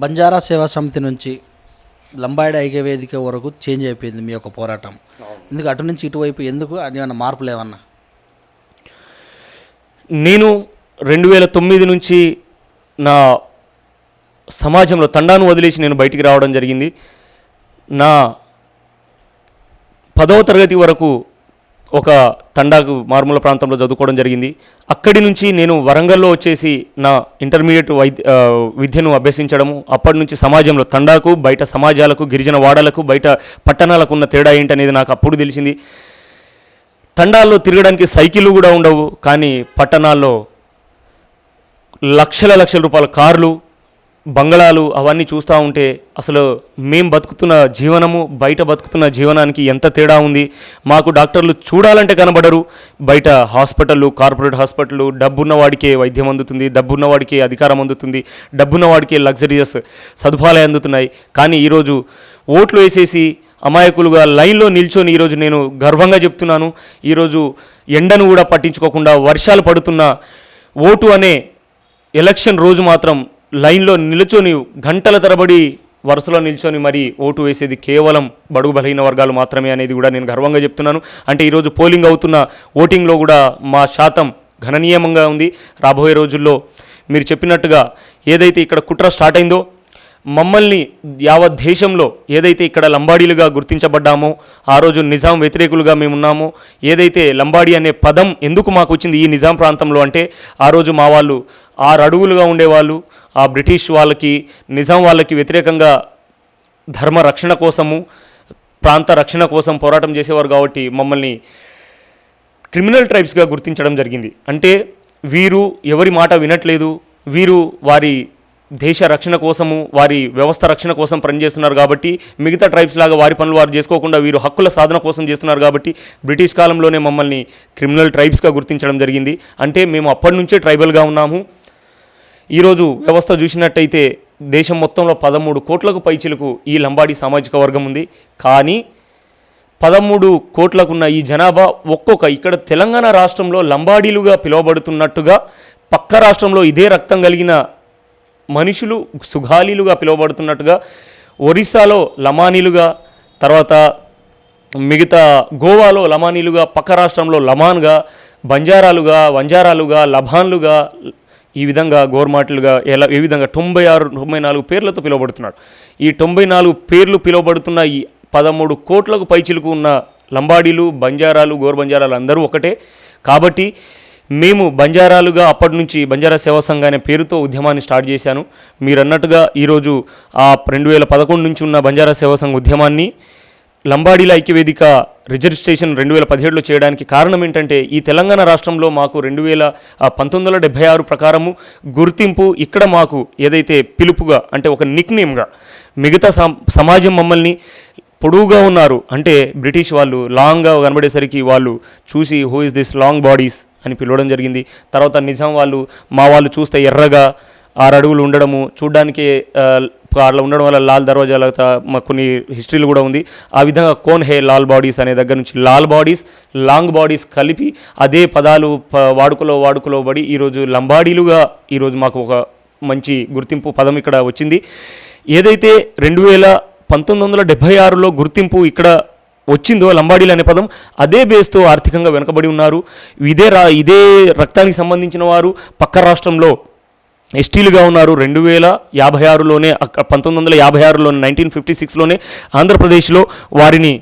బంజారా సేవా సమితి నుంచి లంబాడి ఐక్యవేదిక వరకు చేంజ్ అయిపోయింది మీ యొక్క పోరాటం. ఎందుకు అటు నుంచి ఇటువైపు ఎందుకు అది ఏమన్నా మార్పులు ఏమన్నా? నేను 2009 నుంచి నా సమాజంలో తండాను వదిలేసి నేను బయటికి రావడం జరిగింది. నా 10వ తరగతి వరకు ఒక తండాకు మారుమూల ప్రాంతంలో చదువుకోవడం జరిగింది. అక్కడి నుంచి నేను వరంగల్లో వచ్చేసి నా ఇంటర్మీడియట్ విద్యను అభ్యసించడము. అప్పటి నుంచి సమాజంలో తండాకు, బయట సమాజాలకు, గిరిజన వాడలకు, బయట పట్టణాలకు ఉన్న తేడా ఏంటనేది నాకు అప్పుడు తెలిసింది. తండాల్లో తిరగడానికి సైకిళ్ళు కూడా ఉండవు, కానీ పట్టణాల్లో లక్షల రూపాయల కార్లు, బంగళాలు అవన్నీ చూస్తూ ఉంటే అసలు మేం బతుకుతున్న జీవనము బయట బతుకుతున్న జీవనానికి ఎంత తేడా ఉంది. మాకు డాక్టర్లు చూడాలంటే కనబడరు. బయట హాస్పిటళ్ళు, కార్పొరేట్ హాస్పిటళ్ళు, డబ్బున్నవాడికే వైద్యం అందుతుంది, డబ్బున్నవాడికే అధికారం అందుతుంది, డబ్బున్నవాడికే లగ్జరియస్ సదుపాయాలు అందుతున్నాయి. కానీ ఈరోజు ఓట్లు వేసేసి అమాయకులుగా లైన్లో నిల్చొని ఈరోజు నేను గర్వంగా చెప్తున్నాను, ఈరోజు ఎండను కూడా పట్టించుకోకుండా వర్షాలు పడుతున్న ఓటు అనే ఎలక్షన్ రోజు మాత్రం లైన్లో నిల్చొని గంటల తరబడి వరుసలో నిల్చొని మరి ఓటు వేసేది కేవలం బడుగు బలహీన వర్గాలు మాత్రమే అనేది కూడా నేను గర్వంగా చెప్తున్నాను. అంటే ఈరోజు పోలింగ్ అవుతున్న ఓటింగ్లో కూడా మా శాతం గణనీయంగా ఉంది. రాబోయే రోజుల్లో మీరు చెప్పినట్టుగా ఏదైతే ఇక్కడ కుట్ర స్టార్ట్ అయిందో, మమ్మల్ని యావత్ దేశంలో ఏదైతే ఇక్కడ లంబాడీలుగా గుర్తించబడ్డామో, ఆ రోజు నిజాం వ్యతిరేకులుగా మేమున్నామో, ఏదైతే లంబాడీ అనే పదం ఎందుకు మాకు వచ్చింది ఈ నిజాం ప్రాంతంలో అంటే, ఆ రోజు మా వాళ్ళు 6 అడుగులుగా ఉండేవాళ్ళు. ఆ బ్రిటిష్ వాళ్ళకి, నిజాం వాళ్ళకి వ్యతిరేకంగా ధర్మ రక్షణ కోసము, ప్రాంత రక్షణ కోసం పోరాటం చేసేవారు. కాబట్టి మమ్మల్ని క్రిమినల్ ట్రైబ్స్గా గుర్తించడం జరిగింది. అంటే వీరు ఎవరి మాట వినట్లేదు, వీరు వారి దేశ రక్షణ కోసము, వారి వ్యవస్థ రక్షణ కోసం పనిచేస్తున్నారు. కాబట్టి మిగతా ట్రైబ్స్ లాగా వారి పనులు వారు చేసుకోకుండా వీరు హక్కుల సాధన కోసం చేస్తున్నారు. కాబట్టి బ్రిటిష్ కాలంలోనే మమ్మల్ని క్రిమినల్ ట్రైబ్స్గా గుర్తించడం జరిగింది. అంటే మేము అప్పటి నుంచే ట్రైబల్గా ఉన్నాము. ఈరోజు వ్యవస్థ చూసినట్టయితే దేశం మొత్తంలో 13 కోట్లకు పైచిలకు ఈ లంబాడీ సామాజిక వర్గం ఉంది. కానీ 13 కోట్లకున్న ఈ జనాభా ఇక్కడ తెలంగాణ రాష్ట్రంలో లంబాడీలుగా పిలువబడుతున్నట్టుగా పక్క రాష్ట్రంలో ఇదే రక్తం కలిగిన మనుషులు సుగాలీలుగా పిలువబడుతున్నట్టుగా, ఒరిస్సాలో లమానీలుగా, తర్వాత మిగతా గోవాలో లమానీలుగా, పక్క రాష్ట్రంలో లమాన్గా, బంజారాలుగా, వంజారాలుగా, లభాన్లుగా, ఈ విధంగా గోర్మాట్లుగా ఈ విధంగా 94 పేర్లతో పిలువబడుతున్నాడు. ఈ 94 పేర్లు పిలువబడుతున్న ఈ 13 కోట్లకు పైచిలకు ఉన్న లంబాడీలు, బంజారాలు, గోర్బంజారాలు అందరూ ఒకటే. కాబట్టి మేము బంజారాలుగా అప్పటి నుంచి బంజారా సేవా సంఘ అనే పేరుతో ఉద్యమాన్ని స్టార్ట్ చేశాను. మీరు అన్నట్టుగా ఈరోజు ఆ 2011 నుంచి ఉన్న బంజారా సేవా సంఘ ఉద్యమాన్ని లంబాడీల ఐక్యవేదిక రిజిస్ట్రేషన్ 2017లో చేయడానికి కారణం ఏంటంటే, ఈ తెలంగాణ రాష్ట్రంలో మాకు 1976 ప్రకారము గుర్తింపు, ఇక్కడ మాకు ఏదైతే పిలుపుగా అంటే ఒక నిక్నేమ్గా మిగతా సమాజం మమ్మల్ని పొడువుగా ఉన్నారు అంటే బ్రిటిష్ వాళ్ళు లాంగ్గా కనబడేసరికి వాళ్ళు చూసి who is this long bodies అని పిలవడం జరిగింది. తర్వాత నిజాం వాళ్ళు మా వాళ్ళు చూస్తే ఎర్రగా 6 అడుగులు ఉండడము, చూడ్డానికి అట్లా ఉండడం వల్ల లాల్ దర్వాజాల కొన్ని హిస్టరీలు కూడా ఉంది. ఆ విధంగా కోన్ హే లాల్ బాడీస్ అనే దగ్గర నుంచి లాల్ బాడీస్, లాంగ్ బాడీస్ కలిపి అదే పదాలు వాడుకలో పడి ఈరోజు లంబాడీలుగా ఈరోజు మాకు ఒక మంచి గుర్తింపు పదం ఇక్కడ వచ్చింది. ఏదైతే 1976లో గుర్తింపు ఇక్కడ వచ్చిందో లంబాడీలు అనే పదం, అదే బేస్తో ఆర్థికంగా వెనుకబడి ఉన్నారు. ఇదే రక్తానికి సంబంధించిన వారు పక్క రాష్ట్రంలో ఎస్టీలుగా ఉన్నారు. 2056లోనే 1956లోనే 1956లోనే ఆంధ్రప్రదేశ్లో వారిని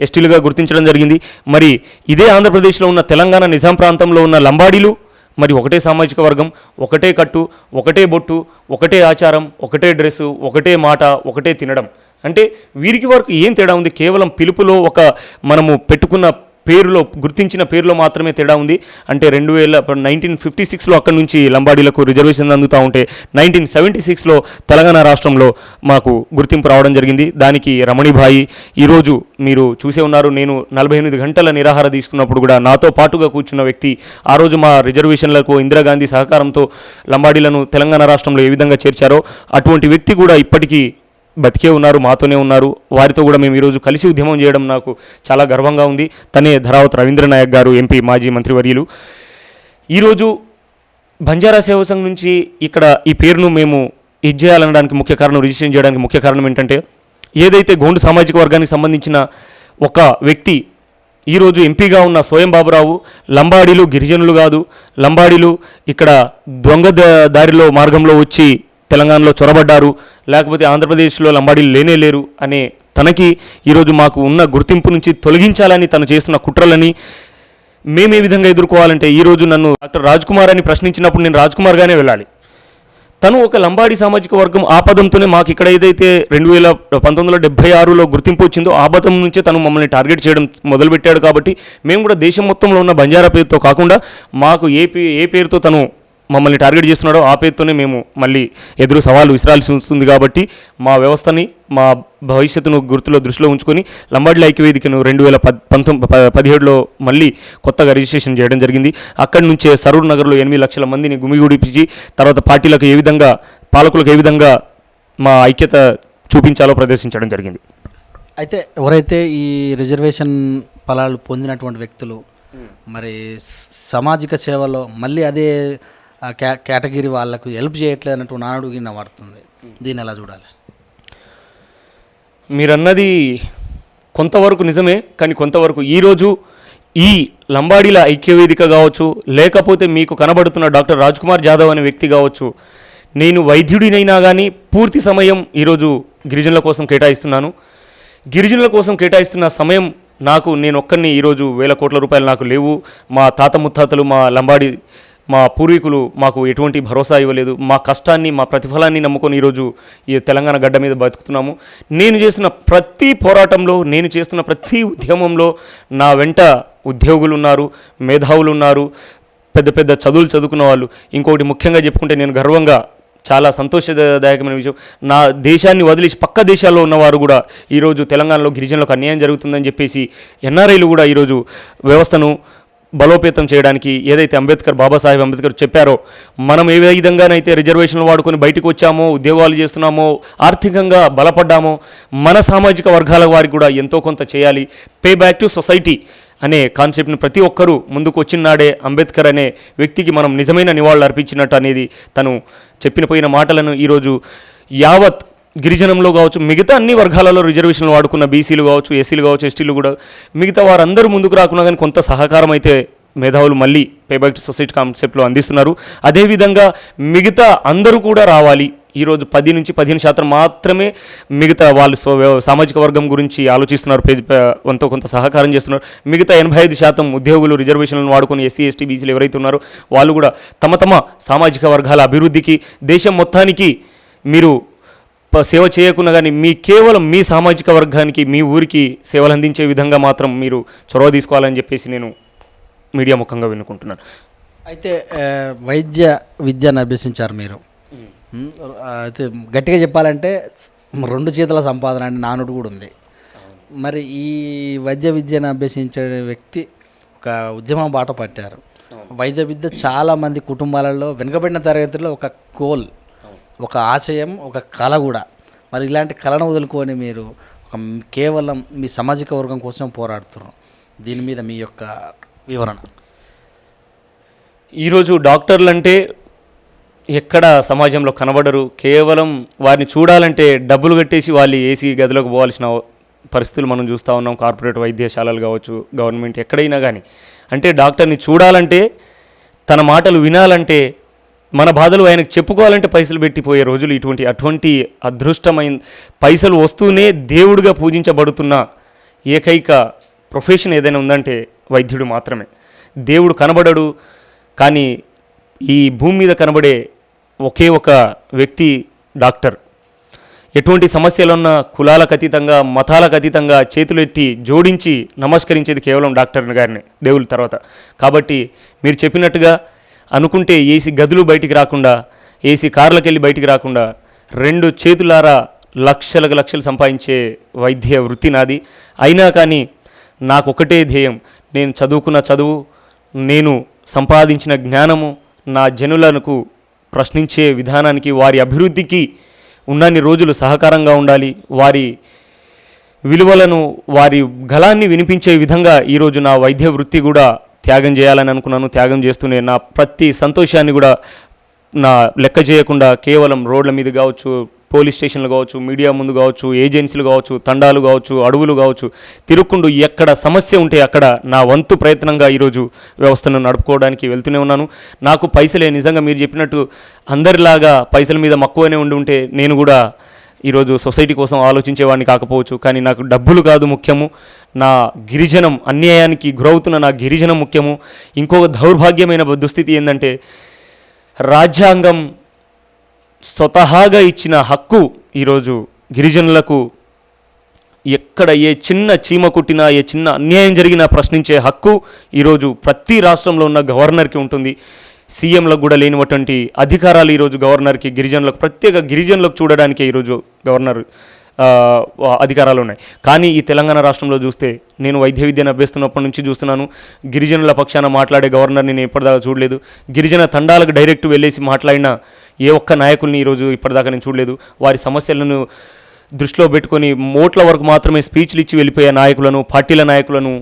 ఎస్టీలుగా గుర్తించడం జరిగింది. మరి ఇదే ఆంధ్రప్రదేశ్లో ఉన్న తెలంగాణ నిజాం ప్రాంతంలో ఉన్న లంబాడీలు మరి ఒకటే సామాజిక వర్గం, ఒకటే కట్టు, ఒకటే బొట్టు, ఒకటే ఆచారం, ఒకటే డ్రెస్సు, ఒకటే మాట, ఒకటే తినడం. అంటే వీరికి వరకు ఏం తేడా ఉంది? కేవలం పిలుపులో మనము పెట్టుకున్న పేరులో, గుర్తించిన పేరులో మాత్రమే తేడా ఉంది. అంటే 1956లో అక్కడి నుంచి లంబాడీలకు రిజర్వేషన్ అందుతూ ఉంటే 1976లో తెలంగాణ రాష్ట్రంలో మాకు గుర్తింపు రావడం జరిగింది. దానికి రమణిభాయి ఈరోజు మీరు చూసే ఉన్నారు. నేను 48 గంటల నిరాహార తీసుకున్నప్పుడు కూడా నాతో పాటుగా కూర్చున్న వ్యక్తి, ఆ రోజు మా రిజర్వేషన్లకు ఇందిరాగాంధీ సహకారంతో లంబాడీలను తెలంగాణ రాష్ట్రంలో ఏ విధంగా చేర్చారో అటువంటి వ్యక్తి కూడా ఇప్పటికీ బతికే ఉన్నారు, మాతోనే ఉన్నారు. వారితో కూడా మేము ఈరోజు కలిసి ఉద్యమం చేయడం నాకు చాలా గర్వంగా ఉంది. తనే ధరావత్ రవీంద్రనాయక్ గారు, ఎంపీ, మాజీ మంత్రివర్యులు. ఈరోజు బంజారా సేవా సంఘ్ నుంచి ఇక్కడ ఈ పేరును మేము ఇది చేయాలనడానికి ముఖ్య కారణం, రిజిస్ట్రేషన్ చేయడానికి ముఖ్య కారణం ఏంటంటే, ఏదైతే గోండు సామాజిక వర్గానికి సంబంధించిన ఒక వ్యక్తి ఈరోజు ఎంపీగా ఉన్న సోయం బాబురావు, లంబాడీలు గిరిజనులు కాదు, లంబాడీలు ఇక్కడ దొంగ దారిలో మార్గంలో వచ్చి తెలంగాణలో చొరబడ్డారు, లేకపోతే ఆంధ్రప్రదేశ్లో లంబాడీలు లేనే లేరు అనే తనకి ఈరోజు మాకు ఉన్న గుర్తింపు నుంచి తొలగించాలని తను చేస్తున్న కుట్రలని మేము ఏ విధంగా ఎదుర్కోవాలంటే, ఈరోజు నన్ను డాక్టర్ రాజ్ కుమార్ అని ప్రశ్నించినప్పుడు నేను రాజ్ కుమార్గానే వెళ్ళాలి. తను ఒక లంబాడీ సామాజిక వర్గం ఆపదంతోనే మాకు ఇక్కడ ఏదైతే 1976లో గుర్తింపు వచ్చిందో ఆ పదం నుంచే తను మమ్మల్ని టార్గెట్ చేయడం మొదలుపెట్టాడు. కాబట్టి మేము కూడా దేశం మొత్తంలో ఉన్న బంజారా పేరుతో కాకుండా మాకు ఏ పేరుతో తను మమ్మల్ని టార్గెట్ చేస్తున్నాడో ఆ పేరుతోనే మేము మళ్ళీ ఎదురు సవాలు విసిరాల్సి వస్తుంది. కాబట్టి మా వ్యవస్థని, మా భవిష్యత్తును దృష్టిలో ఉంచుకొని లంబాడీల ఐక్యవేదికను 2017లో మళ్ళీ కొత్తగా రిజిస్ట్రేషన్ చేయడం జరిగింది. అక్కడి నుంచే సరూర్ నగర్లో 8 లక్షల మందిని గుమిగూడిపించి తర్వాత పార్టీలకు ఏ విధంగా, పాలకులకు ఏ విధంగా మా ఐక్యత చూపించాలో ప్రదర్శించడం జరిగింది. అయితే ఎవరైతే ఈ రిజర్వేషన్ ఫలాలు పొందినటువంటి వ్యక్తులు మరి సామాజిక సేవలో మళ్ళీ అదే కేటగిరీ వాళ్ళకు హెల్ప్ చేయట్లేదు అన్నట్టు నానుడిగిన పడుతుంది, దీన్ని ఎలా చూడాలి? మీరన్నది కొంతవరకు నిజమే, కానీ కొంతవరకు ఈరోజు ఈ లంబాడీల ఐక్యవేదిక కావచ్చు, లేకపోతే మీకు కనబడుతున్న డాక్టర్ రాజ్ కుమార్ జాదవ్ అనే వ్యక్తి కావచ్చు, నేను వైద్యుడినైనా కానీ పూర్తి సమయం ఈరోజు గిరిజనుల కోసం కేటాయిస్తున్నాను. గిరిజనుల కోసం కేటాయిస్తున్న సమయం నేను ఒక్కరిని ఈరోజు వేల కోట్ల రూపాయలు నాకు లేవు. మా తాత ముత్తాతలు, మా లంబాడి, మా పూర్వీకులు మాకు ఎటువంటి భరోసా ఇవ్వలేదు. మా కష్టాన్ని, మా ప్రతిఫలాన్ని నమ్ముకొని ఈరోజు ఈ తెలంగాణ గడ్డ మీద బతుకుతున్నాము. నేను చేస్తున్న ప్రతి పోరాటంలో, నేను చేస్తున్న ప్రతి ఉద్యమంలో నా వెంట ఉద్యోగులు ఉన్నారు, మేధావులు ఉన్నారు, పెద్ద పెద్ద చదువులు చదువుకున్న వాళ్ళు. ఇంకొకటి ముఖ్యంగా చెప్పుకుంటే నేను గర్వంగా, చాలా సంతోషదాయకమైన విషయం, నా దేశాన్ని వదిలేసి పక్క దేశాల్లో ఉన్నవారు కూడా ఈరోజు తెలంగాణలో గిరిజనులకు అన్యాయం జరుగుతుందని చెప్పేసి ఎన్ఆర్ఐలు కూడా ఈరోజు వ్యవస్థను బలోపేతం చేయడానికి ఏదైతే బాబాసాహెబ్ అంబేద్కర్ చెప్పారో, మనం ఏ విధంగానైతే రిజర్వేషన్లు వాడుకొని బయటకు వచ్చామో, ఉద్యోగాలు చేస్తున్నామో, ఆర్థికంగా బలపడ్డామో, మన సామాజిక వర్గాల వారికి కూడా ఎంతో కొంత చేయాలి. పే బ్యాక్ టు సొసైటీ అనే కాన్సెప్ట్ని ప్రతి ఒక్కరూ ముందుకు వచ్చినాడే అంబేద్కర్ అనే వ్యక్తికి మనం నిజమైన నివాళులు అర్పించినట్టు అనేది తను పోయిన మాటలను ఈరోజు యావత్ గిరిజనంలో కావచ్చు, మిగతా అన్ని వర్గాలలో రిజర్వేషన్లు వాడుకున్న బీసీలు కావచ్చు, ఎస్సీలు కావచ్చు, ఎస్టీలు కూడా, మిగతా వారందరూ ముందుకు రాకున్నా కానీ కొంత సహకారం అయితే మేధావులు మళ్ళీ పేబ్యాక్ టు సొసైటీ కాన్సెప్ట్లో అందిస్తున్నారు. అదేవిధంగా మిగతా అందరూ కూడా రావాలి. ఈరోజు 10 నుంచి 15% మాత్రమే మిగతా వాళ్ళు సామాజిక వర్గం గురించి ఆలోచిస్తున్నారు, ఎంతో కొంత సహకారం చేస్తున్నారు. మిగతా 85% ఉద్యోగులు రిజర్వేషన్లను వాడుకొని ఎస్సీ, ఎస్టీ, బీసీలు ఎవరైతే ఉన్నారో వాళ్ళు కూడా తమ సామాజిక వర్గాల అభివృద్ధికి, దేశం మొత్తానికి మీరు సేవ చేయకుండా కానీ కేవలం మీ సామాజిక వర్గానికి, మీ ఊరికి సేవలు అందించే విధంగా మాత్రం మీరు చొరవ తీసుకోవాలని చెప్పేసి నేను మీడియా ముఖంగా వినుకుంటున్నాను. అయితే వైద్య విద్యను అభ్యసించారు మీరు. అయితే గట్టిగా చెప్పాలంటే 2 చేతుల సంపాదన అని నానుడు కూడా ఉంది. మరి ఈ వైద్య విద్యను అభ్యసించే వ్యక్తి ఒక ఉద్యమం బాట పట్టారు. వైద్య విద్య చాలామంది కుటుంబాలలో వెనుకబడిన తరగతిలో ఒక గోల్, ఒక ఆశయం, ఒక కళ కూడా. మరి ఇలాంటి కళను వదులుకొని మీరు కేవలం మీ సామాజిక వర్గం కోసం పోరాడుతున్నారు. దీని మీద మీ యొక్క వివరణ. ఈరోజు డాక్టర్లు అంటే ఎక్కడ సమాజంలో కనబడరు. కేవలం వారిని చూడాలంటే డబ్బులు కట్టేసి వాళ్ళు ఏసీ గదిలోకి పోవాల్సిన పరిస్థితులు మనం చూస్తూ ఉన్నాం. కార్పొరేట్ వైద్యశాలలు కావచ్చు, గవర్నమెంట్ ఎక్కడైనా కానీ. అంటే డాక్టర్ని చూడాలంటే, తన మాటలు వినాలంటే, మన బాధలు ఆయనకు చెప్పుకోవాలంటే పైసలు పెట్టిపోయే రోజులు అటువంటి అదృష్టమైన, పైసలు వస్తూనే దేవుడిగా పూజించబడుతున్న ఏకైక ప్రొఫెషన్ ఏదైనా ఉందంటే వైద్యుడు మాత్రమే. దేవుడు కనబడడు, కానీ ఈ భూమి మీద కనబడే ఒకే ఒక వ్యక్తి డాక్టర్. ఎటువంటి సమస్యలున్నా కులాలకు అతీతంగా, మతాలకు అతీతంగా చేతులెత్తి జోడించి నమస్కరించేది కేవలం డాక్టర్ గారిని, దేవుళ్ళ తర్వాత. కాబట్టి మీరు చెప్పినట్టుగా అనుకుంటే ఏసీ గదులు బయటికి రాకుండా, ఏసీ కార్లకు వెళ్ళి బయటికి రాకుండా 2 చేతులారా లక్షలు సంపాదించే వైద్య వృత్తి నాది. అయినా కానీ నాకొకటే ధ్యేయం, నేను చదువుకున్న చదువు, నేను సంపాదించిన జ్ఞానము నా జనులకు ప్రశ్నించే విధానానికి, వారి అభివృద్ధికి ఉన్నన్ని రోజులు సహకారంగా ఉండాలి. వారి విలువలను, వారి గళాన్ని వినిపించే విధంగా ఈరోజు నా వైద్య వృత్తి కూడా త్యాగం చేయాలని అనుకున్నాను. త్యాగం చేస్తూనే నా ప్రతి సంతోషాన్ని కూడా నా లెక్క చేయకుండా కేవలం రోడ్ల మీద కావచ్చు, పోలీస్ స్టేషన్లు కావచ్చు, మీడియా ముందు కావచ్చు, ఏజెన్సీలు కావచ్చు, తండాలు కావచ్చు, అడవులు కావచ్చు, తిరుక్కుంటూ ఎక్కడ సమస్య ఉంటే అక్కడ నా వంతు ప్రయత్నంగా ఈరోజు వ్యవస్థను నడుపుకోవడానికి వెళ్తూనే ఉన్నాను. నాకు పైసలే, నిజంగా మీరు చెప్పినట్టు అందరిలాగా పైసల మీద మక్కువనే ఉంటే నేను కూడా ఈరోజు సొసైటీ కోసం ఆలోచించేవాడిని కాకపోవచ్చు. కానీ నాకు డబ్బులు కాదు ముఖ్యము, నా గిరిజనం, అన్యాయానికి గురవుతున్న నా గిరిజనం ముఖ్యము. ఇంకొక దౌర్భాగ్యమైన దుస్థితి ఏంటంటే, రాజ్యాంగం స్వతహాగా ఇచ్చిన హక్కు ఈరోజు గిరిజనులకు ఎక్కడ ఏ చిన్న చీమ కుట్టినా, ఏ చిన్న అన్యాయం జరిగినా ప్రశ్నించే హక్కు ఈరోజు ప్రతి రాష్ట్రంలో ఉన్న గవర్నర్కి ఉంటుంది. సీఎంలకు కూడా లేనిటువంటి అధికారాలు ఈరోజు గవర్నర్కి, గిరిజనులకు, ప్రత్యేక గిరిజనులకు చూడడానికే ఈరోజు గవర్నర్ అధికారాలు ఉన్నాయి. కానీ ఈ తెలంగాణ రాష్ట్రంలో చూస్తే, నేను వైద్య విద్యను అభ్యస్తున్నప్పటి నుంచి చూస్తున్నాను, గిరిజనుల పక్షాన మాట్లాడే గవర్నర్ని నేను ఇప్పటిదాకా చూడలేదు. గిరిజన తండాలకు డైరెక్ట్ వెళ్ళేసి మాట్లాడిన ఏ ఒక్క నాయకుల్ని ఈరోజు ఇప్పటిదాకా నేను చూడలేదు. వారి సమస్యలను దృష్టిలో పెట్టుకొని మోట్ల వరకు మాత్రమే స్పీచ్లు ఇచ్చి వెళ్ళిపోయే నాయకులను, పార్టీల నాయకులను,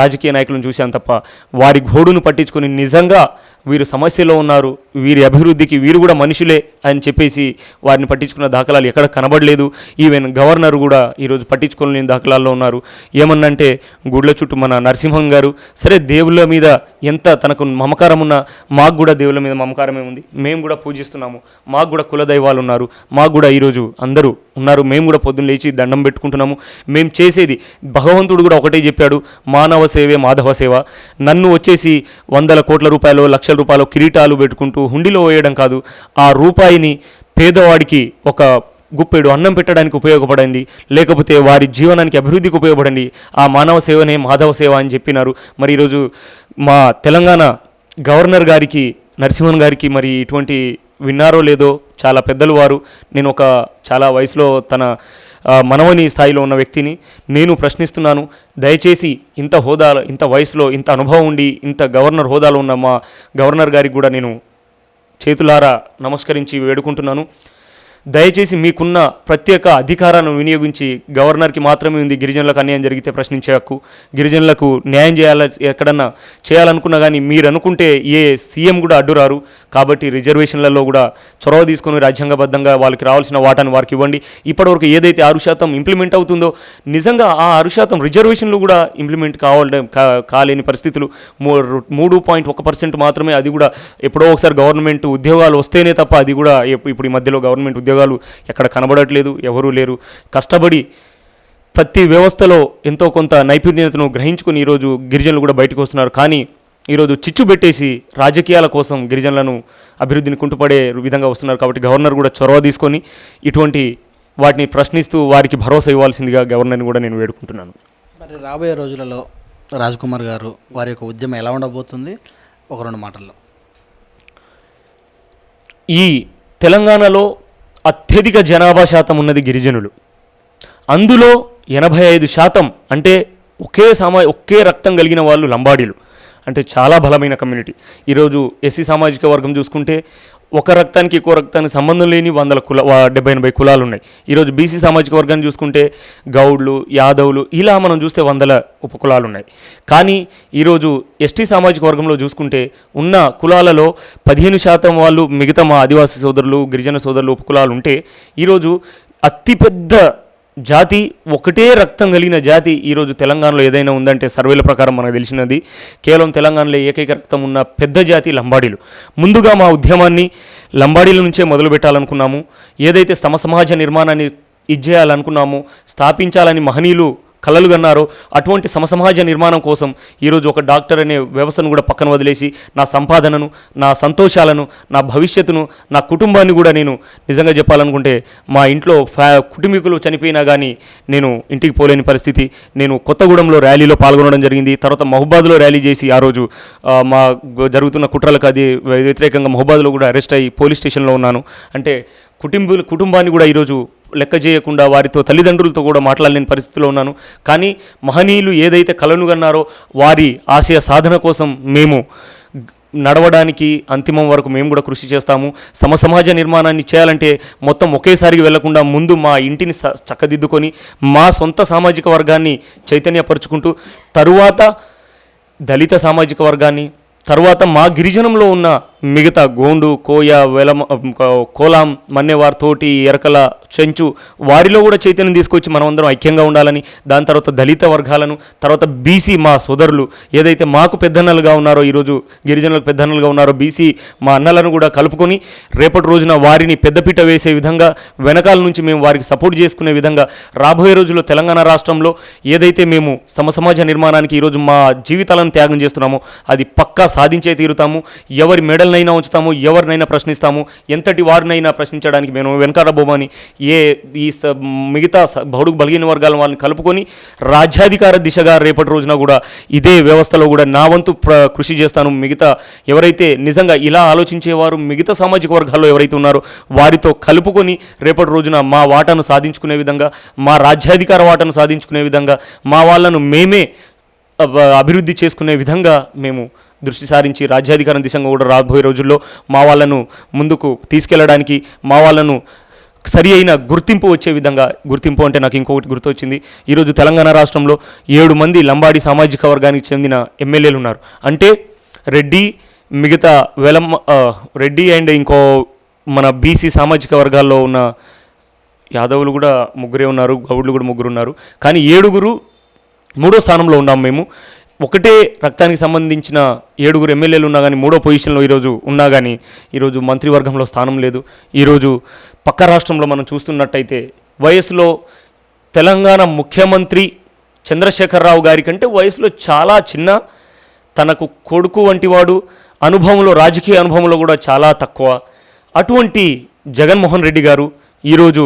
రాజకీయ నాయకులను చూశాను తప్ప వారి గోడును పట్టించుకొని నిజంగా వీరు సమస్యలో ఉన్నారు, వీరి అభివృద్ధికి వీరు కూడా మనుషులే అని చెప్పేసి వారిని పట్టించుకున్న దాఖలాలు ఎక్కడ కనబడలేదు. ఈవెన్ గవర్నర్ కూడా ఈరోజు పట్టించుకోలేని దాఖలాల్లో ఉన్నారు. ఏమన్నంటే, గుడ్ల చుట్టూ మన నరసింహం గారు, సరే దేవుళ్ళ మీద ఎంత తనకు మమకారం ఉన్నా, మాకు కూడా దేవుళ్ళ మీద మమకారమే ఉంది, మేము కూడా పూజిస్తున్నాము, మాకు కూడా కులదైవాలు ఉన్నారు, మాకు కూడా ఈరోజు అందరూ ఉన్నారు, మేము కూడా పొద్దున్న లేచి దండం పెట్టుకుంటున్నాము. మేము చేసేది, భగవంతుడు కూడా ఒకటే చెప్పాడు, మానవ సేవే మాధవ సేవ. నన్ను వచ్చేసి 100 కోట్ల రూపాయలు, లక్షల రూపాయలు కిరీటాలు పెట్టుకుంటూ హుండీలో వేయడం కాదు, ఆ రూపాయిని పేదవాడికి ఒక గుప్పెడు అన్నం పెట్టడానికి ఉపయోగపడండి, లేకపోతే వారి జీవనానికి అభివృద్ధికి ఉపయోగపడండి, ఆ మానవ సేవనే మాధవ సేవ అని చెప్పినారు. మరి ఈరోజు మా తెలంగాణ గవర్నర్ గారికి, నరసింహన్ గారికి మరి ఇటువంటి విన్నారో లేదో, చాలా పెద్దలు వారు. నేను ఒక చాలా వయసులో తన మనవని స్థాయిలో ఉన్న వ్యక్తిని నేను ప్రశ్నిస్తున్నాను. దయచేసి ఇంత హోదాలో, ఇంత వయసులో, ఇంత అనుభవం ఉండి, ఇంత గవర్నర్ హోదాలో ఉన్న మా గవర్నర్ గారికి కూడా నేను చేతులారా నమస్కరించి వేడుకుంటున్నాను. దయచేసి మీకున్న ప్రత్యేక అధికారాలను వినియోగించి, గవర్నర్కి మాత్రమే ఉంది గిరిజనులకు అన్యాయం జరిగితే ప్రశ్నించే హక్కు, గిరిజనులకు న్యాయం ఎక్కడన్నా చేయాలనుకున్నా కానీ మీరు అనుకుంటే ఏ సీఎం కూడా అడ్డురారు. కాబట్టి రిజర్వేషన్లలో కూడా చొరవ తీసుకొని రాజ్యాంగబద్ధంగా వాళ్ళకి రావాల్సిన వాటాను వారికి ఇవ్వండి. ఇప్పటివరకు ఏదైతే 6% ఇంప్లిమెంట్ అవుతుందో, నిజంగా ఆ 6% రిజర్వేషన్లు కూడా ఇంప్లిమెంట్ కాలేని పరిస్థితులు. 3.1% మాత్రమే, అది కూడా ఎప్పుడో ఒకసారి గవర్నమెంట్ ఉద్యోగాలు వస్తేనే తప్ప, అది కూడా ఇప్పుడు ఈ మధ్యలో గవర్నమెంట్ ఉద్యోగాలు ఎక్కడ కనబడట్లేదు, ఎవరూ లేరు. కష్టపడి ప్రతి వ్యవస్థలో ఎంతో కొంత నైపుణ్యతను గ్రహించుకుని ఈరోజు గిరిజనులు కూడా బయటకు వస్తున్నారు. కానీ ఈరోజు చిచ్చు పెట్టేసి రాజకీయాల కోసం గిరిజనులను అభివృద్ధిని కుంటుపడే విధంగా వస్తున్నారు. కాబట్టి గవర్నర్ కూడా చొరవ తీసుకొని ఇటువంటి వాటిని ప్రశ్నిస్తూ వారికి భరోసా ఇవ్వాల్సిందిగా గవర్నర్ని కూడా నేను వేడుకుంటున్నాను. మరి రాబోయే రోజులలో రాజ్కుమార్ గారు వారి యొక్క ఉద్యమం ఎలా ఉండబోతుంది, ఒక 2 మాటల్లో? ఈ తెలంగాణలో అత్యధిక జనాభా శాతం ఉన్నది గిరిజనులు. అందులో 85% అంటే ఒకే రక్తం కలిగిన వాళ్ళు లంబాడీలు. అంటే చాలా బలమైన కమ్యూనిటీ. ఈరోజు ఎస్సీ సామాజిక వర్గం చూసుకుంటే ఒక రక్తానికి ఎక్కువ రక్తానికి సంబంధం లేని 70-80 కులాలు ఉన్నాయి. ఈరోజు బీసీ సామాజిక వర్గాన్ని చూసుకుంటే గౌడ్లు, యాదవులు, ఇలా మనం చూస్తే 100 ఉపకులాలు ఉన్నాయి. కానీ ఈరోజు ఎస్టీ సామాజిక వర్గంలో చూసుకుంటే ఉన్న కులాలలో 15% వాళ్ళు, మిగతా మా ఆదివాసీ సోదరులు, గిరిజన సోదరులు, ఉపకులాలు ఉంటే, ఈరోజు అతిపెద్ద జాతి, ఒకటే రక్తం కలిగిన జాతి ఈరోజు తెలంగాణలో ఏదైనా ఉందంటే సర్వేల ప్రకారం మనకు తెలిసినది కేవలం తెలంగాణలో ఏకైక రక్తం ఉన్న పెద్ద జాతి లంబాడీలు. ముందుగా మా ఉద్యమాన్ని లంబాడీల నుంచే మొదలు పెట్టాలనుకున్నాము. ఏదైతే సమాజ నిర్మాణాన్ని ఇచ్చేయాలనుకున్నామో, స్థాపించాలని మహనీయులు కలలు కన్నారో, అటువంటి సమాజ నిర్మాణం కోసం ఈరోజు ఒక డాక్టర్ అనే వ్యవస్థను కూడా పక్కన వదిలేసి నా సంపాదనను, నా సంతోషాలను, నా భవిష్యత్తును, నా కుటుంబాన్ని కూడా నేను నిజంగా చెప్పాలనుకుంటే, మా ఇంట్లో కుటుంబీకులు చనిపోయినా కానీ నేను ఇంటికి పోలేని పరిస్థితి. నేను కొత్తగూడెంలో ర్యాలీలో పాల్గొనడం జరిగింది. తర్వాత మహబాద్లో ర్యాలీ చేసి ఆ రోజు మా జరుగుతున్న కుట్రలకు అది వ్యతిరేకంగా మహబాద్లో కూడా అరెస్ట్ అయ్యి పోలీస్ స్టేషన్లో ఉన్నాను. అంటే కుటుంబాన్ని కూడా ఈరోజు లెక్క చేయకుండా వారితో, తల్లిదండ్రులతో కూడా మాట్లాడలేని పరిస్థితిలో ఉన్నాను. కానీ మహనీయులు ఏదైతే కలను కన్నారో వారి ఆశయ సాధన కోసం మేము నడవడానికి అంతిమం వరకు మేము కూడా కృషి చేస్తాము. సమాజ నిర్మాణాన్ని చేయాలంటే మొత్తం ఒకేసారికి వెళ్లకుండా ముందు మా ఇంటిని చక్కదిద్దుకొని మా సొంత సామాజిక వర్గాన్ని చైతన్యపరుచుకుంటూ, తరువాత దళిత సామాజిక వర్గాన్ని, తరువాత మా గిరిజనంలో ఉన్న మిగతా గోండు, కోయ, వెలమ, కోలాం, మన్నెవార్, తోటి, ఎరకల, చెంచు వారిలో కూడా చైతన్యం తీసుకొచ్చి మనమందరం ఐక్యంగా ఉండాలని, దాని తర్వాత దళిత వర్గాలను, తర్వాత బీసీ మా సోదరులు ఏదైతే మాకు పెద్దన్నలుగా ఉన్నారో, ఈరోజు గిరిజనులకు పెద్దన్నలుగా ఉన్నారో బీసీ మా అన్నలను కూడా కలుపుకొని రేపటి రోజున వారిని పెద్దపీట వేసే విధంగా, వెనకాల నుంచి మేము వారికి సపోర్ట్ చేసుకునే విధంగా రాబోయే రోజుల్లో తెలంగాణ రాష్ట్రంలో ఏదైతే మేము సమసమాజ నిర్మాణానికి ఈరోజు మా జీవితాలను త్యాగం చేస్తున్నామో అది పక్కా సాధించే తీరుతాము. ఎవరి మెడల్నైనా ఉంచుతాము, ఎవరినైనా ప్రశ్నిస్తాము, ఎంతటి వారినైనా ప్రశ్నించడానికి మేము వెనకాడబోమని మిగతా బడుగు బలిగిన వర్గాల వాళ్ళని కలుపుకొని రాజ్యాధికార దిశగా రేపటి రోజున కూడా ఇదే వ్యవస్థలో కూడా నా వంతు కృషి చేస్తాను. మిగతా ఎవరైతే నిజంగా ఇలా ఆలోచించేవారు మిగతా సామాజిక వర్గాల్లో ఎవరైతే ఉన్నారో వారితో కలుపుకొని రేపటి రోజున మా వాటాను సాధించుకునే విధంగా, మా రాజ్యాధికార వాటాను సాధించుకునే విధంగా, మా వాళ్ళను మేమే అభివృద్ధి చేసుకునే విధంగా మేము దృష్టి సారించి రాజ్యాధికారం దిశగా కూడా రాబోయే రోజుల్లో మా వాళ్ళను ముందుకు తీసుకెళ్లడానికి, మా వాళ్ళను సరి అయిన గుర్తింపు వచ్చే విధంగా, గుర్తింపు అంటే నాకు ఇంకొకటి గుర్తొచ్చింది, ఈరోజు తెలంగాణ రాష్ట్రంలో 7 మంది లంబాడి సామాజిక వర్గానికి చెందిన ఎమ్మెల్యేలు ఉన్నారు. అంటే రెడ్డి, మిగతా రెడ్డి అండ్ ఇంకో మన బీసీ సామాజిక వర్గాల్లో ఉన్న యాదవులు కూడా 3 ఉన్నారు, గౌడ్లు కూడా 3 ఉన్నారు. కానీ 7 3వ స్థానంలో ఉన్నాం మేము. ఒకటే రక్తానికి సంబంధించిన 7 ఎమ్మెల్యేలు ఉన్నా కానీ 3వ పొజిషన్లో ఈరోజు ఉన్నా కానీ ఈరోజు మంత్రివర్గంలో స్థానం లేదు. ఈరోజు పక్క రాష్ట్రంలో మనం చూస్తున్నట్టయితే వయసులో తెలంగాణ ముఖ్యమంత్రి చంద్రశేఖరరావు గారి కంటే వయసులో చాలా చిన్న, తనకు కొడుకు వంటి వాడు, అనుభవంలో రాజకీయ అనుభవంలో కూడా చాలా తక్కువ అటువంటి జగన్మోహన్ రెడ్డి గారు ఈరోజు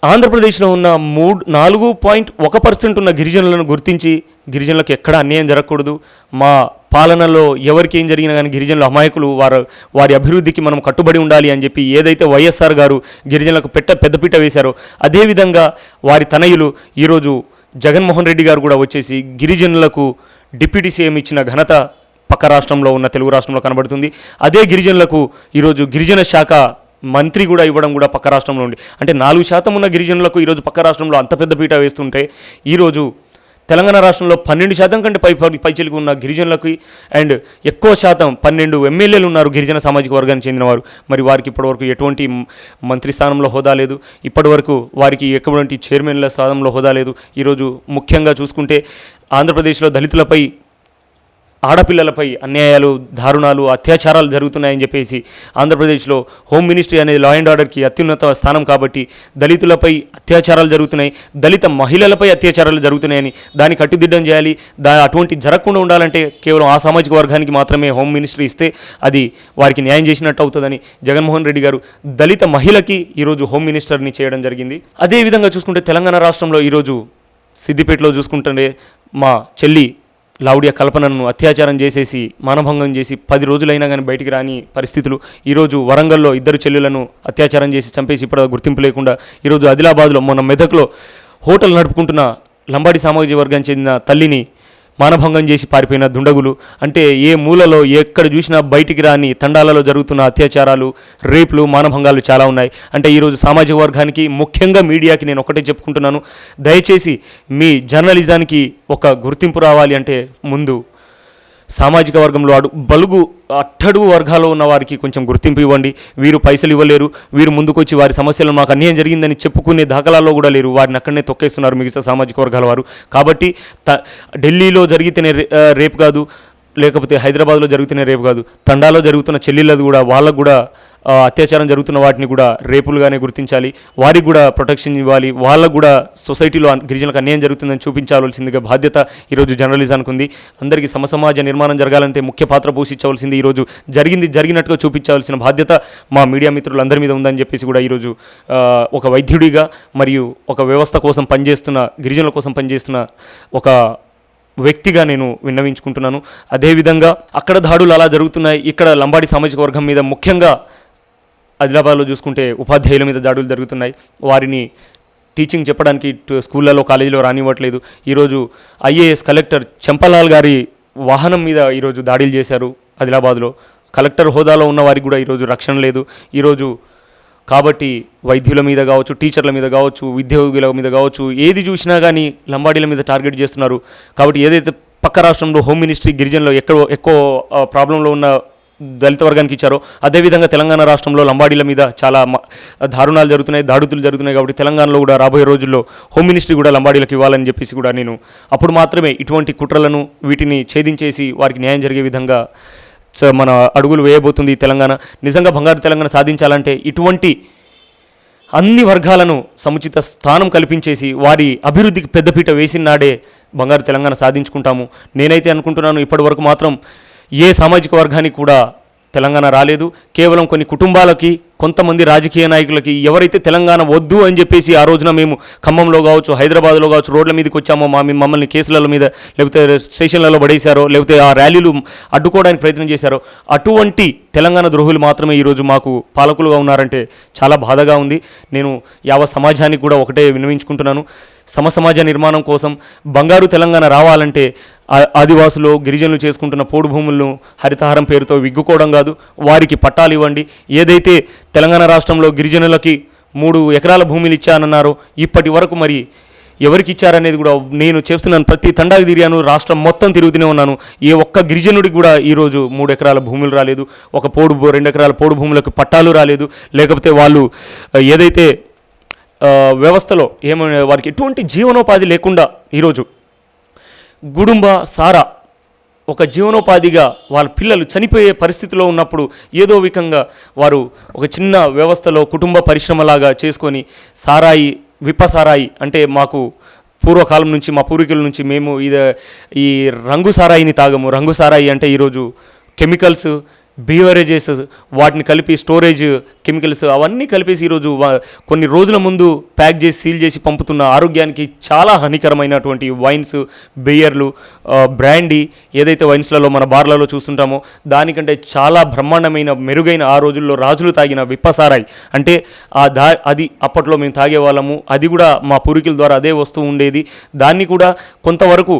ఆంధ్రప్రదేశ్లో ఉన్న 4.1% ఉన్న గిరిజనులను గుర్తించి గిరిజనులకు ఎక్కడ అన్యాయం జరగకూడదు, మా పాలనలో ఎవరికి ఏం జరిగినా కానీ గిరిజనులు అమాయకులు, వారి అభివృద్ధికి మనం కట్టుబడి ఉండాలి అని చెప్పి ఏదైతే వైఎస్ఆర్ గారు గిరిజనులకు పెద్దపీట వేశారో అదేవిధంగా వారి తనయులు ఈరోజు జగన్మోహన్ రెడ్డి గారు కూడా వచ్చేసి గిరిజనులకు డిప్యూటీ సీఎం ఇచ్చిన ఘనత పక్క రాష్ట్రంలో ఉన్న తెలుగు రాష్ట్రంలో కనబడుతుంది. అదే గిరిజనులకు ఈరోజు గిరిజన శాఖ మంత్రి కూడా ఇవ్వడం కూడా పక్క రాష్ట్రంలో ఉండి, అంటే 4% ఉన్న గిరిజనులకు ఈరోజు పక్క రాష్ట్రంలో అంత పెద్ద పీట వేస్తుంటే ఈరోజు తెలంగాణ రాష్ట్రంలో 12% కంటే పైచిలకు ఉన్న గిరిజనులకి అండ్ ఎక్కువ శాతం 12 ఎమ్మెల్యేలు ఉన్నారు గిరిజన సామాజిక వర్గానికి చెందినవారు. మరి వారికి ఇప్పటివరకు ఎటువంటి మంత్రి స్థానంలో హోదా లేదు, ఇప్పటివరకు వారికి ఎటువంటి చైర్మన్ల స్థానంలో హోదా లేదు. ఈరోజు ముఖ్యంగా చూసుకుంటే ఆంధ్రప్రదేశ్లో దళితులపై, ఆడపిల్లలపై అన్యాయాలు, దారుణాలు, అత్యాచారాలు జరుగుతున్నాయని చెప్పేసి ఆంధ్రప్రదేశ్లో హోమ్ మినిస్ట్రీ అనేది లా అండ్ ఆర్డర్కి అత్యున్నత స్థానం కాబట్టి దళితులపై అత్యాచారాలు జరుగుతున్నాయి, దళిత మహిళలపై అత్యాచారాలు జరుగుతున్నాయని దాన్ని కట్టుదిట్టం చేయాలి. అటువంటి జరగకుండా ఉండాలంటే కేవలం ఆ సామాజిక వర్గానికి మాత్రమే హోమ్ మినిస్ట్రీ ఇస్తే అది వారికి న్యాయం చేసినట్టు అవుతుందని జగన్మోహన్ రెడ్డి గారు దళిత మహిళకి ఈరోజు హోమ్ మినిస్టర్ని చేయడం జరిగింది. అదేవిధంగా చూసుకుంటే తెలంగాణ రాష్ట్రంలో ఈరోజు సిద్దిపేటలో చూసుకుంటే మా చెల్లి లావుడియా కల్పనను అత్యాచారం చేసేసి మానభంగం చేసి 10 రోజులైనా కానీ బయటికి రాని పరిస్థితులు. ఈరోజు వరంగల్లో 2 చెల్లెలను అత్యాచారం చేసి చంపేసి ఇప్పుడు గుర్తింపు లేకుండా ఈరోజు ఆదిలాబాద్లో మొన్న మెదక్లో హోటల్ నడుపుకుంటున్న లంబాడి సామాజిక వర్గానికి చెందిన తల్లిని మానభంగం చేసి పారిపోయిన దుండగులు. అంటే ఏ మూలలో ఎక్కడ చూసినా బయటికి రాని తండాలలో జరుగుతున్న అత్యాచారాలు, రేపులు, మానభంగాలు చాలా ఉన్నాయి. అంటే ఈరోజు సామాజిక వర్గానికి ముఖ్యంగా మీడియాకి నేను ఒకటే చెప్పుకుంటున్నాను, దయచేసి మీ జర్నలిజానికి ఒక గుర్తింపు రావాలి అంటే ముందు సామాజిక వర్గంలో అట్టడుగు వర్గాల్లో ఉన్న వారికి కొంచెం గుర్తింపు ఇవ్వండి. వీరు పైసలు ఇవ్వలేరు, వీరు ముందుకొచ్చి వారి సమస్యలను మాకు అన్యాయం జరిగిందని చెప్పుకునే దాఖలాల్లో కూడా లేరు, వారిని అక్కడనే తొక్కేస్తున్నారు మిగతా సామాజిక వర్గాల వారు. కాబట్టి ఢిల్లీలో జరిగితేనే రేపు కాదు, లేకపోతే హైదరాబాద్లో జరుగుతున్న రేపు కాదు, తండాలో జరుగుతున్న చెల్లెళ్ళది కూడా వాళ్ళకు కూడా అత్యాచారం జరుగుతున్న వాటిని కూడా రేపులుగానే గుర్తించాలి, వారికి కూడా ప్రొటెక్షన్ ఇవ్వాలి, వాళ్ళకు కూడా సొసైటీలో గిరిజనులకు అన్యాయం జరుగుతుందని చూపించాల్సిందిగా బాధ్యత ఈరోజు జర్నలిజానికి ఉంది. అందరికీ సమసమాజ నిర్మాణం జరగాలంటే ముఖ్య పాత్ర పోషించవలసింది ఈరోజు జరిగినట్టుగా చూపించాల్సిన బాధ్యత మా మీడియా మిత్రులందరి మీద ఉందని చెప్పేసి కూడా ఈరోజు ఒక వైద్యుడిగా మరియు ఒక వ్యవస్థ కోసం పనిచేస్తున్న, గిరిజనుల కోసం పనిచేస్తున్న ఒక వ్యక్తిగా నేను విన్నవించుకుంటున్నాను. అదేవిధంగా అక్కడ దాడులు అలా జరుగుతున్నాయి, ఇక్కడ లంబాడి సామాజిక వర్గం మీద ముఖ్యంగా ఆదిలాబాద్లో చూసుకుంటే ఉపాధ్యాయుల మీద దాడులు జరుగుతున్నాయి. వారిని టీచింగ్ చెప్పడానికి స్కూళ్ళలో, కాలేజీలో రానివ్వట్లేదు. ఈరోజు ఐఏఎస్ కలెక్టర్ చంపలాల్ గారి వాహనం మీద ఈరోజు దాడులు చేశారు ఆదిలాబాద్లో. కలెక్టర్ హోదాలో ఉన్న వారికి కూడా ఈరోజు రక్షణ లేదు. ఈరోజు కాబట్టి వైద్యుల మీద కావచ్చు, టీచర్ల మీద కావచ్చు, ఉద్యోగుల మీద కావచ్చు, ఏది చూసినా కానీ లంబాడీల మీద టార్గెట్ చేస్తున్నారు. కాబట్టి ఏదైతే పక్క రాష్ట్రంలో హోమ్ మినిస్ట్రీ గిరిజనులు ఎక్కువ ప్రాబ్లంలో ఉన్న దళిత వర్గానికి ఇచ్చారో అదేవిధంగా తెలంగాణ రాష్ట్రంలో లంబాడీల మీద చాలా దారుణాలు జరుగుతున్నాయి, దాడుతులు జరుగుతున్నాయి. కాబట్టి తెలంగాణలో కూడా రాబోయే రోజుల్లో హోమ్ మినిస్ట్రీ కూడా లంబాడీలకు ఇవ్వాలని చెప్పేసి కూడా నేను అప్పుడు మాత్రమే ఇటువంటి కుట్రలను వీటిని ఛేదించేసి వారికి న్యాయం జరిగే విధంగా మన అడుగులు వేయబోతుంది తెలంగాణ. నిజంగా బంగారు తెలంగాణ సాధించాలంటే ఇటువంటి అన్ని వర్గాలను సముచిత స్థానం కల్పించేసి వారి అభివృద్ధికి పెద్దపీట వేసిన నాడే బంగారు తెలంగాణ సాధించుకుంటాము. నేనైతే అనుకుంటున్నాను ఇప్పటి వరకు మాత్రం ఏ సామాజిక వర్గానికి కూడా తెలంగాణ రాలేదు. కేవలం కొన్ని కుటుంబాలకి, కొంతమంది రాజకీయ నాయకులకి ఎవరైతే తెలంగాణ వద్దు అని చెప్పేసి ఆ రోజున మేము ఖమ్మంలో కావచ్చు, హైదరాబాద్లో కావచ్చు రోడ్ల మీదకి వచ్చామో మమ్మల్ని కేసుల మీద లేకపోతే స్టేషన్లలో పడేశారో లేకపోతే ఆ ర్యాలీలు అడ్డుకోవడానికి ప్రయత్నం చేశారో అటువంటి తెలంగాణ ద్రోహులు మాత్రమే ఈరోజు మాకు పాలకులుగా ఉన్నారంటే చాలా బాధగా ఉంది. నేను యావత్ సమాజానికి కూడా ఒకటే విన్నవించుకుంటున్నాను, సమసమాజ నిర్మాణం కోసం బంగారు తెలంగాణ రావాలంటే ఆదివాసులు గిరిజనులు చేసుకుంటున్న పోడు భూములను హరితహారం పేరుతో విగ్గుకోవడం కాదు, వారికి పట్టాలు ఇవ్వండి. ఏదైతే తెలంగాణ రాష్ట్రంలో గిరిజనులకి 3 ఎకరాల భూములు ఇచ్చానన్నారో ఇప్పటి వరకు మరి ఎవరికి ఇచ్చారనేది కూడా నేను చేస్తున్నాను. ప్రతి తండాకి తిరిగాను, రాష్ట్రం మొత్తం తిరుగుతూనే ఉన్నాను. ఏ ఒక్క గిరిజనుడికి కూడా ఈరోజు 3 ఎకరాల భూములు రాలేదు, ఒక 2 ఎకరాల పోడు భూములకు పట్టాలు రాలేదు. లేకపోతే వాళ్ళు ఏదైతే వ్యవస్థలో వారికి ఎటువంటి జీవనోపాధి లేకుండా ఈరోజు గుడుంబ సారా ఒక జీవనోపాధిగా వాళ్ళ పిల్లలు చనిపోయే పరిస్థితిలో ఉన్నప్పుడు ఏదో విధంగా వారు ఒక చిన్న వ్యవస్థలో కుటుంబ పరిశ్రమలాగా చేసుకొని సారాయి, విప్పసారాయి అంటే మాకు పూర్వకాలం నుంచి మా పూర్వీకుల నుంచి మేము ఈ రంగు సారాయిని తాగము. రంగు సారాయి అంటే ఈరోజు కెమికల్స్, బీవరేజెస్ వాటిని కలిపి స్టోరేజ్ కెమికల్స్ అవన్నీ కలిపేసి ఈరోజు కొన్ని రోజుల ముందు ప్యాక్ చేసి సీల్ చేసి పంపుతున్న ఆరోగ్యానికి చాలా హానికరమైనటువంటి వైన్స్, బియర్లు, బ్రాండీ ఏదైతే వైన్స్లలో మన బార్లలో చూస్తుంటామో దానికంటే చాలా బ్రహ్మాండమైన మెరుగైన ఆ రోజుల్లో రాజులు తాగిన విప్పసారాయి అంటే అది అప్పట్లో మేము తాగేవాళ్ళము. అది కూడా మా పూర్వీకుల ద్వారా అదే వస్తూ ఉండేది. దాన్ని కూడా కొంతవరకు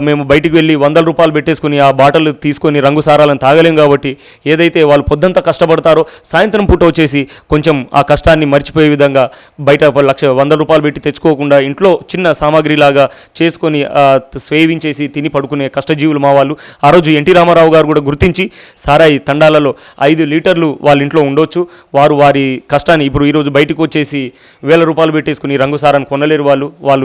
మేము బయటికి వెళ్ళి 100 రూపాయలు పెట్టేసుకుని ఆ బాటలు తీసుకొని రంగు సారాలను తాగలేం. కాబట్టి ఏదైతే వాళ్ళు పొద్దంతా కష్టపడతారో సాయంత్రం పూట వచ్చేసి కొంచెం ఆ కష్టాన్ని మర్చిపోయే విధంగా బయట 100 రూపాయలు పెట్టి తెచ్చుకోకుండా ఇంట్లో చిన్న సామాగ్రిలాగా చేసుకొని సేవించేసి తిని పడుకునే కష్టజీవులు మా వాళ్ళు. ఆ రోజు ఎన్టీ రామారావు గారు కూడా గుర్తించి సారాయి తండాలలో 5 లీటర్లు వాళ్ళ ఇంట్లో ఉండొచ్చు, వారు వారి కష్టాన్ని ఇప్పుడు ఈరోజు బయటకు వచ్చేసి 1000 రూపాయలు పెట్టేసుకుని రంగు సారాన్ని కొనలేరు. వాళ్ళు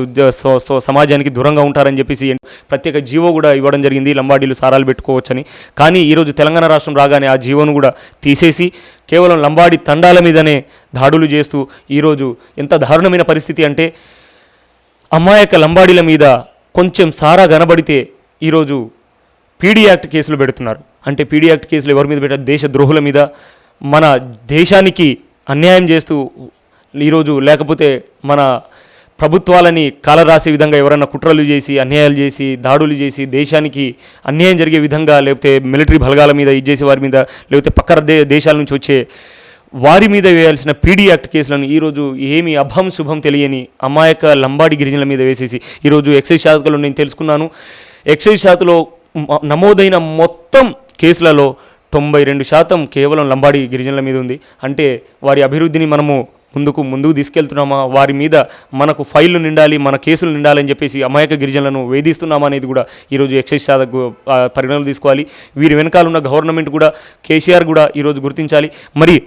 సమాజానికి దూరంగా ఉంటారని చెప్పేసి ప్రత్యేక జీవో కూడా ఇవ్వడం జరిగింది, లంబాడీలు సారాలు పెట్టుకోవచ్చని. కానీ ఈరోజు తెలంగాణ రాష్ట్రం రాగానే ఆ జీవోను కూడా తీసేసి కేవలం లంబాడీ తండాల మీదనే దాడులు చేస్తూ ఈరోజు ఎంత దారుణమైన పరిస్థితి అంటే అమాయక లంబాడీల మీద కొంచెం సారా కనబడితే ఈరోజు పీడీ యాక్ట్ కేసులు పెడుతున్నారు. అంటే పీడీ యాక్ట్ కేసులు ఎవరి మీద పెట్టారు? దేశ ద్రోహుల మీద, మన దేశానికి అన్యాయం చేస్తూ ఈరోజు లేకపోతే మన ప్రభుత్వాలని కాలరాసే విధంగా ఎవరైనా కుట్రలు చేసి, అన్యాయాలు చేసి, దాడులు చేసి దేశానికి అన్యాయం జరిగే విధంగా లేకపోతే మిలిటరీ బలగాల మీద ఇచ్చేసి వారి మీద లేకపోతే పక్క దేశాల నుంచి వచ్చే వారి మీద వేయాల్సిన పీడీ యాక్ట్ కేసులను ఈరోజు ఏమి అభం శుభం తెలియని అమాయక లంబాడి గిరిజనుల మీద వేసేసి ఈరోజు ఎక్సైజ్ శాఖలో నేను తెలుసుకున్నాను, ఎక్సైజ్ శాఖలో నమోదైన మొత్తం కేసులలో 92% కేవలం లంబాడి గిరిజనుల మీద ఉంది. అంటే వారి అభివృద్ధిని మనము ముందుకు తీసుకెళ్తున్నామా, వారి మీద మనకు ఫైళ్ళు నిండాలి, మన కేసులు నిండాలని చెప్పేసి అమాయక గిరిజనులను వేధిస్తున్నామా అనేది కూడా ఈరోజు ఎక్సైజ్ శాఖకు పరిగణనలు తీసుకోవాలి. వీరి వెనకాల ఉన్న గవర్నమెంట్ కూడా, కేసీఆర్ కూడా ఈరోజు గుర్తించాలి. మరి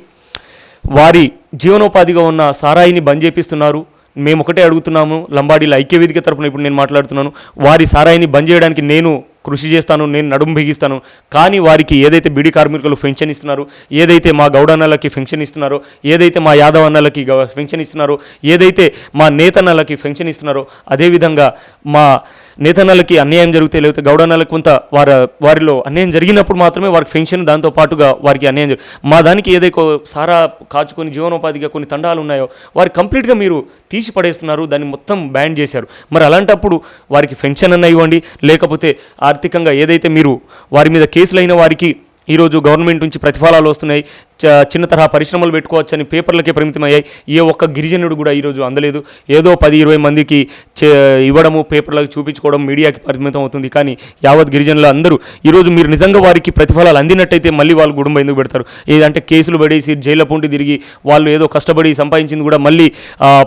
వారి జీవనోపాధిగా ఉన్న సారాయిని బంద్ చేపిస్తున్నారు. మేము ఒకటే అడుగుతున్నాము, లంబాడీల ఐక్యవేదిక తరపున ఇప్పుడు నేను మాట్లాడుతున్నాను, వారి సారాయిని బంద్ చేయడానికి నేను కృషి చేస్తాను, నేను నడుము బిగిస్తాను. కానీ వారికి ఏదైతే బీడీ కార్మికులు పెన్షన్ ఇస్తున్నారో, ఏదైతే మా గౌడ అన్నలకి పెన్షన్ ఇస్తున్నారో, ఏదైతే మా యాదవ్ అన్నలకి పెన్షన్ ఇస్తున్నారో, ఏదైతే మా నేతన్నలకి పెన్షన్ ఇస్తున్నారో, అదేవిధంగా మా నేతన్నలకి అన్యాయం జరిగితే లేకపోతే గౌడ అన్నలకు కొంత వారిలో అన్యాయం జరిగినప్పుడు మాత్రమే వారికి పెన్షన్, దాంతో పాటుగా వారికి అన్యాయం మా దానికి ఏదైతే సారా కాచుకొని జీవనోపాధిగా కొన్ని తండాలు ఉన్నాయో వారి కంప్లీట్గా మీరు తీసి పడేస్తున్నారు, దాన్ని మొత్తం బ్యాన్ చేశారు. మరి అలాంటప్పుడు వారికి పెన్షన్ అన్న ఇవ్వండి, లేకపోతే ఆర్థికంగా ఏదైతే మీరు వారి మీద కేసులైన వారికి ఈరోజు గవర్నమెంట్ నుంచి ప్రతిఫలాలు వస్తున్నాయి, చిన్న తరహా పరిశ్రమలు పెట్టుకోవచ్చని పేపర్లకే పరిమితమయ్యాయి. ఏ ఒక్క గిరిజనుడు కూడా ఈరోజు అందలేదు. ఏదో 10-20 మందికి ఇవ్వడము, పేపర్లకు చూపించుకోవడం, మీడియాకి పరిమితం అవుతుంది. కానీ యావత్ గిరిజనులు అందరూ ఈరోజు మీరు నిజంగా వారికి ప్రతిఫలాలు అందినట్టయితే మళ్ళీ వాళ్ళు గుడుంబ ఎందుకు పెడతారు? ఏదంటే కేసులు పడేసి జైళ్ళ పూంటి తిరిగి వాళ్ళు ఏదో కష్టపడి సంపాదించింది కూడా మళ్ళీ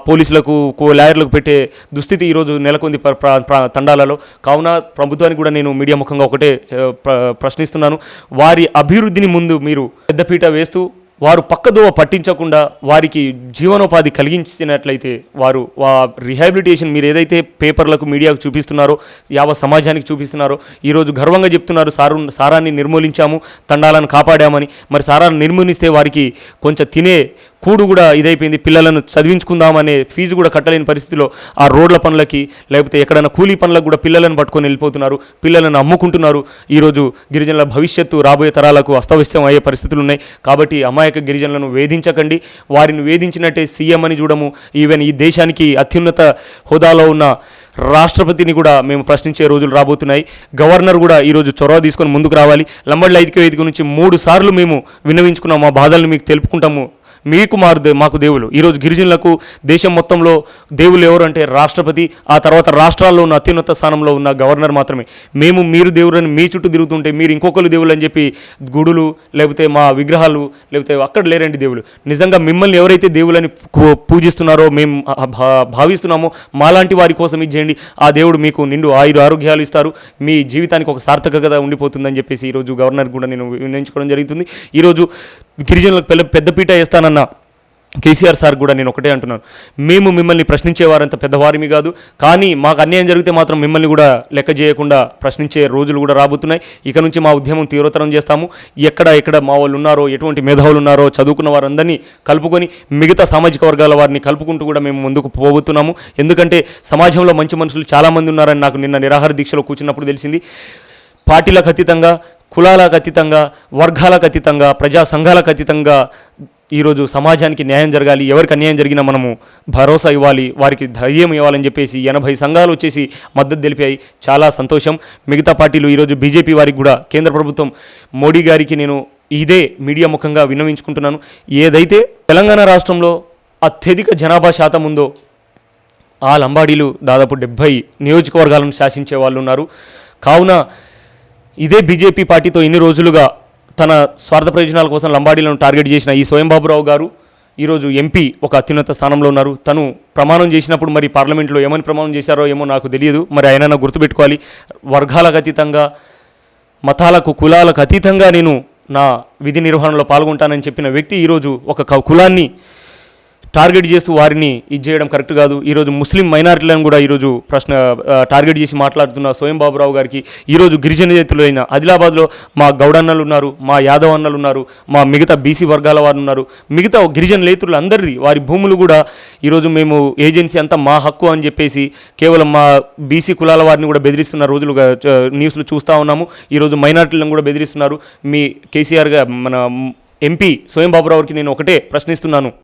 పోలీసులకు లాయర్లకు పెట్టే దుస్థితి ఈరోజు నెలకొంది తండాలలో. కావున ప్రభుత్వానికి కూడా నేను మీడియా ముఖంగా ఒకటే ప్రశ్నిస్తున్నాను. వారి అభివృద్ధిని ముందు మీరు పెద్దపీట వేస్తూ వారు పక్కదోవ పట్టించకుండా వారికి జీవనోపాధి కలిగించినట్లయితే వారు రిహాబిలిటేషన్ మీరు ఏదైతే పేపర్లకు మీడియాకు చూపిస్తున్నారో, యావత్ సమాజానికి చూపిస్తున్నారో, ఈరోజు గర్వంగా చెప్తున్నారు సారాన్ని నిర్మూలించాము, తండాలను కాపాడామని. మరి సారాన్ని నిర్మూలిస్తే వారికి కొంచెం తినే కూడు కూడా ఇదైపోయింది. పిల్లలను చదివించుకుందామనే ఫీజు కూడా కట్టలేని పరిస్థితిలో ఆ రోడ్ల పనులకి లేకపోతే ఎక్కడైనా కూలీ పనులకు కూడా పిల్లలను పట్టుకొని వెళ్ళిపోతున్నారు, పిల్లలను అమ్ముకుంటున్నారు. ఈరోజు గిరిజనుల భవిష్యత్తు రాబోయే తరాలకు అస్తవ్యస్తం అయ్యే పరిస్థితులు ఉన్నాయి. కాబట్టి అమాయక గిరిజనులను వేధించకండి. వారిని వేధించినట్టే సీఎం అని చూడము, ఈవెన్ ఈ దేశానికి అత్యున్నత హోదాలో ఉన్న రాష్ట్రపతిని కూడా మేము ప్రశ్నించే రోజులు రాబోతున్నాయి. గవర్నర్ కూడా ఈరోజు చొరవ తీసుకొని ముందుకు రావాలి. లంబడి ఐక్య వేదిక నుంచి 3 సార్లు మేము విన్నవించుకున్నాం, మా బాధలను మీకు తెలుపుకుంటాము, మీకు మాకు దేవులు. ఈరోజు గిరిజనులకు దేశం మొత్తంలో దేవులు ఎవరు అంటే రాష్ట్రపతి, ఆ తర్వాత రాష్ట్రాల్లో ఉన్న అత్యున్నత స్థానంలో ఉన్న గవర్నర్ మాత్రమే. మీరు దేవులని మీ చుట్టూ తిరుగుతుంటే మీరు ఇంకొకరు దేవులు అని చెప్పి గుడులు లేకపోతే మా విగ్రహాలు లేకపోతే అక్కడ లేరండి దేవులు. నిజంగా మిమ్మల్ని ఎవరైతే దేవులని పూజిస్తున్నారో మేము భావిస్తున్నామో మాలాంటి వారి కోసం ఇది చేయండి. ఆ దేవుడు మీకు నిండు ఆరోగ్యాలు ఇస్తారు, మీ జీవితానికి ఒక సార్థకత ఉండిపోతుందని చెప్పేసి ఈరోజు గవర్నర్ కూడా నేను వినియోగించుకోవడం జరుగుతుంది. ఈరోజు గిరిజనులకు పెద్దపీట వేస్తానన్న కేసీఆర్ సార్ కూడా నేను ఒకటే అంటున్నాను, మేము మిమ్మల్ని ప్రశ్నించేవారంత పెద్దవారిమి కాదు, కానీ మాకు అన్యాయం జరిగితే మాత్రం మిమ్మల్ని కూడా లెక్క చేయకుండా ప్రశ్నించే రోజులు కూడా రాబోతున్నాయి. ఇక నుంచి మా ఉద్యమం తీవ్రతరం చేస్తాము. ఎక్కడ మా వాళ్ళు ఉన్నారో, ఎటువంటి మేధావులు ఉన్నారో, చదువుకున్న వారందరినీ కలుపుకొని మిగతా సామాజిక వర్గాల వారిని కలుపుకుంటూ కూడా మేము ముందుకు పోబోతున్నాము. ఎందుకంటే సమాజంలో మంచి మనుషులు చాలామంది ఉన్నారని నాకు నిన్న నిరాహార దీక్షలో కూర్చున్నప్పుడు తెలిసింది. పార్టీలకు అతీతంగా, కులాలకు అతీతంగా, వర్గాలకు అతీతంగా, ప్రజా సంఘాలకు అతీతంగా ఈరోజు సమాజానికి న్యాయం జరగాలి. ఎవరికి అన్యాయం జరిగినా మనము భరోసా ఇవ్వాలి, వారికి ధైర్యం ఇవ్వాలని చెప్పేసి 80 సంఘాలు వచ్చేసి మద్దతు తెలిపాయి. చాలా సంతోషం. మిగతా పార్టీలు ఈరోజు బీజేపీ వారికి కూడా కేంద్ర ప్రభుత్వం మోడీ గారికి నేను ఇదే మీడియా ముఖంగా విన్నవించుకుంటున్నాను. ఏదైతే తెలంగాణ రాష్ట్రంలో అత్యధిక జనాభా శాతం ఉందో ఆ లంబాడీలు దాదాపు 70 నియోజకవర్గాలను శాసించే వాళ్ళు ఉన్నారు. కావున ఇదే బీజేపీ పార్టీతో ఇన్ని రోజులుగా తన స్వార్థ ప్రయోజనాల కోసం లంబాడీలను టార్గెట్ చేసిన ఈ స్వయం బాబురావు గారు ఈరోజు ఎంపీ ఒక అత్యున్నత స్థానంలో ఉన్నారు. తను ప్రమాణం చేసినప్పుడు మరి పార్లమెంట్లో ఏమని ప్రమాణం చేశారో ఏమో నాకు తెలియదు. మరి ఆయన గుర్తుపెట్టుకోవాలి. వర్గాలకు అతీతంగా, మతాలకు, కులాలకు అతీతంగా నేను నా విధి నిర్వహణలో పాల్గొంటానని చెప్పిన వ్యక్తి ఈరోజు ఒక కులాన్ని టార్గెట్ చేస్తూ వారిని ఇది చేయడం కరెక్ట్ కాదు. ఈరోజు ముస్లిం మైనారిటీలను కూడా ఈరోజు టార్గెట్ చేసి మాట్లాడుతున్న స్వయం బాబురావు గారికి ఈరోజు గిరిజన జాతులైన ఆదిలాబాద్లో మా గౌడన్నలు ఉన్నారు, మా యాదవ్ అన్నలు ఉన్నారు, మా మిగతా బీసీ వర్గాల వారు ఉన్నారు, మిగతా గిరిజన నేతలు అందరిది వారి భూములు కూడా ఈరోజు మేము ఏజెన్సీ అంతా మా హక్కు అని చెప్పేసి కేవలం మా బీసీ కులాల వారిని కూడా బెదిరిస్తున్న రోజులుగా న్యూస్లు చూస్తూ ఉన్నాము. ఈరోజు మైనారిటీలను కూడా బెదిరిస్తున్నారు. మీ కేసీఆర్గా మన ఎంపీ స్వయం బాబురావుకి నేను ఒకటే ప్రశ్నిస్తున్నాను,